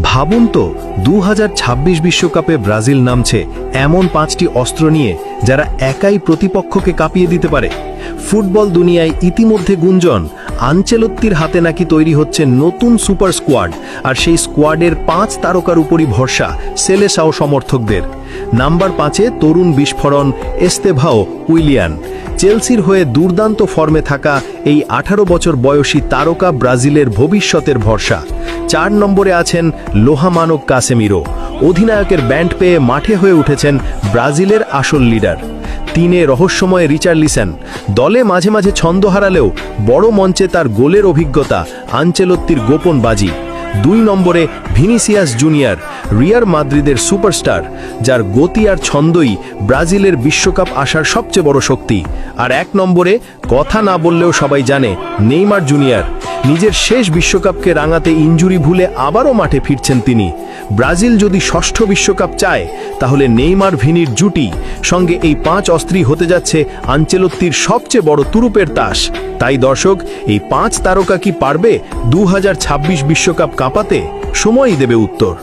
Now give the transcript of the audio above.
ভাবুন তো 2026 বিশ্বকাপে ব্রাজিল নামছে এমন 5টি অস্ত্র নিয়ে যারা একাই প্রতিপক্ষকে কাঁপিয়ে দিতে পারে। ফুটবল দুনিয়ায় ইতিমধ্যে গুঞ্জন আনচেলত্তির হাতে নাকি তৈরি হচ্ছে নতুন সুপার স্কোয়াড, আর সেই স্কোয়াডের 5 তারকার উপরই ভরসা সেলেসাও সমর্থকদের। নাম্বার 5-এ তরুণ বিস্ফোরণ এস্তেভাও উইলিয়ান। চেলসির হয়ে দুর্দান্ত ফর্মে থাকা এই 18 বছর বয়সী তারকা ব্রাজিলের ভবিষ্যতের ভরসা। 4 নম্বরে আছেন লোহামানক কাসেমিরো। অধিনায়কের ব্যান্ড পেয়ে মাঠে হয়ে উঠেছেন ব্রাজিলের আসল লিডার। 3-এ রহস্যময় রিচার্লিসন। দলে মাঝে মাঝে ছন্দ হারালেও বড় মঞ্চে তার গোলের অভিজ্ঞতা আনচেলত্তির গোপন বাজি। 2 নম্বরে ভিনিসিয়াস জুনিয়র, রিয়াল মাদ্রিদের সুপারস্টার, যার গতি আর ছন্দই ব্রাজিলের বিশ্বকাপ আসার সবচেয়ে বড় শক্তি। আর 1 নম্বরে কথা না বললেও সবাই জানে নেইমার জুনিয়র। নিজের শেষ বিশ্বকাপকে রাঙাতে ইনজুরি ভুলে আবারও মাঠে ফিরছেন তিনি। ব্রাজিল যদি ষষ্ঠ বিশ্বকাপ চায় তাহলে নেইমার ভিনির জুটি সঙ্গে এই 5 অস্ত্রই হতে যাচ্ছে আনচেলত্তির সবচেয়ে বড় তুরুপের তাস। তাই দর্শক, এই 5 তারকা কি পারবে 2026 বিশ্বকাপ কাঁপাতে? সময়ই দেবে উত্তর।